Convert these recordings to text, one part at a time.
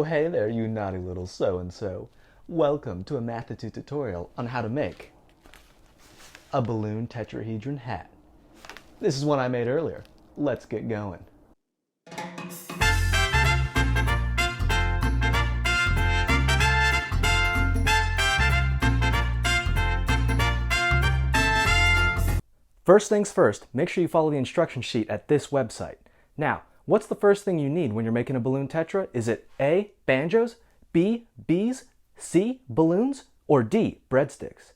hey there, you naughty little so-and-so. Welcome to a Mathitude tutorial on how to make a balloon tetrahedron hat. This is one I made earlier. Let's get going. First things first, make sure you follow the instruction sheet at this website. Now, what's the first thing you need when you're making a balloon tetra? Is it A, banjos, B, bees, C, balloons, or D, breadsticks?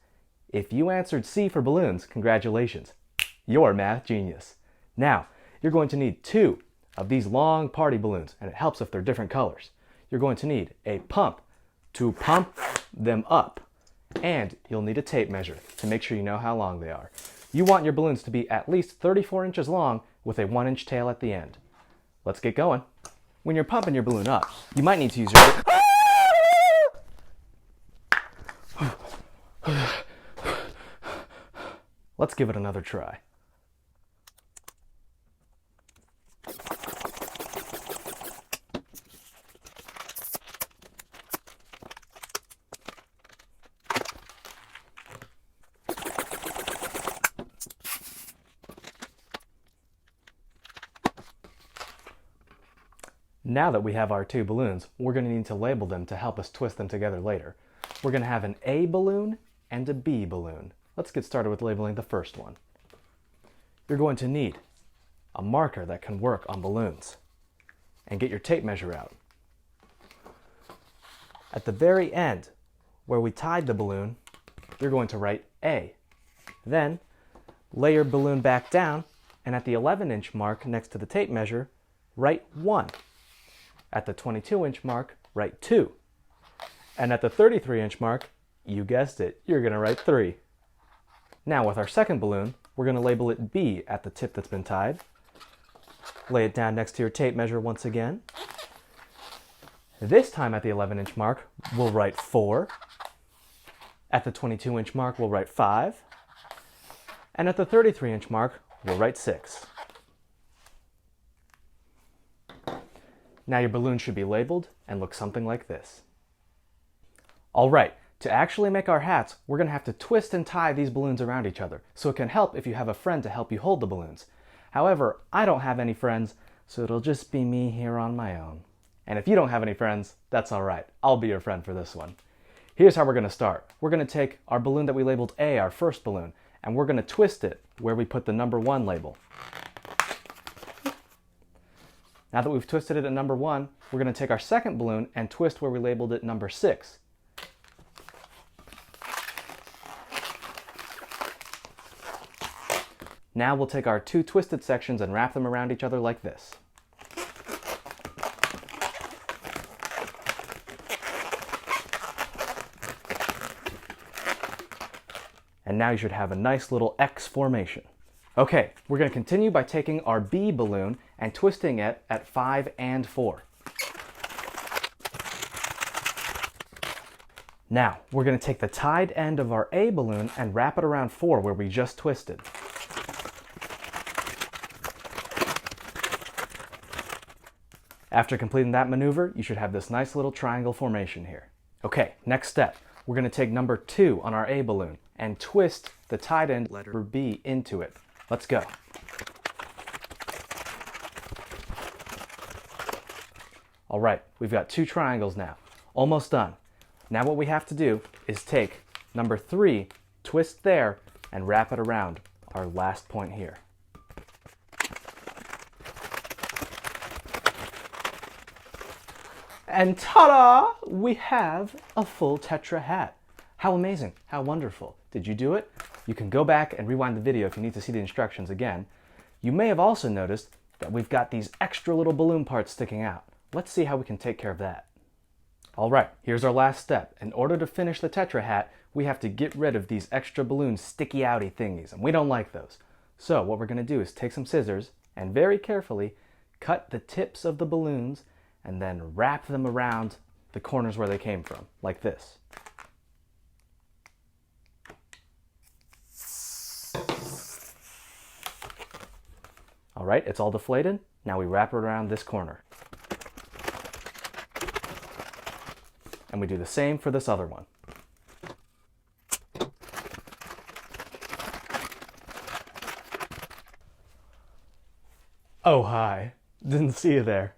If you answered C for balloons, congratulations. You're a math genius. Now, you're going to need 2 of these long party balloons, and it helps if they're different colors. You're going to need a pump to pump them up, and you'll need a tape measure to make sure you know how long they are. You want your balloons to be at least 34 inches long with a 1-inch tail at the end. Let's get going. When you're pumping your balloon up, you might need to use your... Let's give it another try. Now that we have our 2 balloons, we're going to need to label them to help us twist them together later. We're going to have an A balloon and a B balloon. Let's get started with labeling the first one. You're going to need a marker that can work on balloons. And get your tape measure out. At the very end, where we tied the balloon, you're going to write A. Then, lay your balloon back down, and at the 11-inch mark next to the tape measure, write 1. At the 22-inch mark, write 2. And at the 33-inch mark, you guessed it, you're going to write 3. Now with our second balloon, we're going to label it B at the tip that's been tied. Lay it down next to your tape measure once again. This time at the 11-inch mark, we'll write 4. At the 22-inch mark, we'll write 5. And at the 33-inch mark, we'll write 6. Now your balloon should be labeled and look something like this. Alright, to actually make our hats, we're going to have to twist and tie these balloons around each other, so it can help if you have a friend to help you hold the balloons. However, I don't have any friends, so it'll just be me here on my own. And if you don't have any friends, that's alright. I'll be your friend for this one. Here's how we're going to start. We're going to take our balloon that we labeled A, our first balloon, and we're going to twist it where we put the number 1 label. Now that we've twisted it at number 1, we're going to take our second balloon and twist where we labeled it number 6. Now we'll take our 2 twisted sections and wrap them around each other like this. And now you should have a nice little X formation. Okay, we're going to continue by taking our B balloon and twisting it at 5 and 4. Now, we're going to take the tied end of our A balloon and wrap it around 4 where we just twisted. After completing that maneuver, you should have this nice little triangle formation here. Okay, next step. We're going to take number 2 on our A balloon and twist the tied end letter B into it. Let's go. All right, we've got 2 triangles now. Almost done. Now what we have to do is take number 3, twist there, and wrap it around our last point here. And ta-da! We have a full Tetra hat. How amazing, how wonderful. Did you do it? You can go back and rewind the video if you need to see the instructions again. You may have also noticed that we've got these extra little balloon parts sticking out. Let's see how we can take care of that. Alright, here's our last step. In order to finish the Tetra hat, we have to get rid of these extra balloon sticky-outy thingies, and we don't like those. So what we're going to do is take some scissors and very carefully cut the tips of the balloons and then wrap them around the corners where they came from, like this. Alright, it's all deflated. Now we wrap it around this corner. And we do the same for this other one. Oh, hi. Didn't see you there.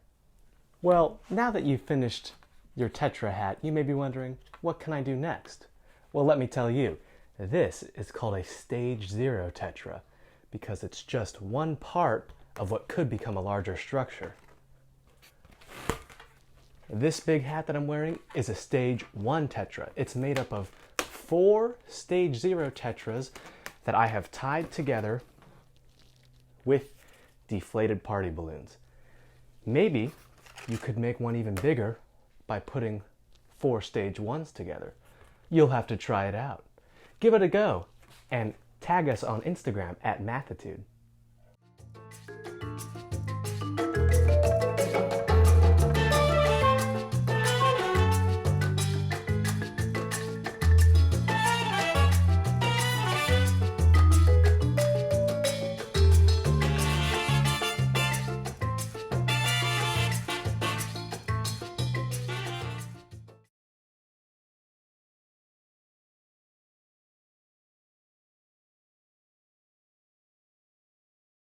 Well, now that you've finished your Tetra hat, you may be wondering, what can I do next? Well, let me tell you, this is called a Stage 0 Tetra because it's just one part of what could become a larger structure. This big hat that I'm wearing is a Stage 1 Tetra. It's made up of 4 Stage 0 Tetras that I have tied together with deflated party balloons. Maybe you could make one even bigger by putting 4 Stage 1s together. You'll have to try it out. Give it a go and tag us on Instagram at Mathitude.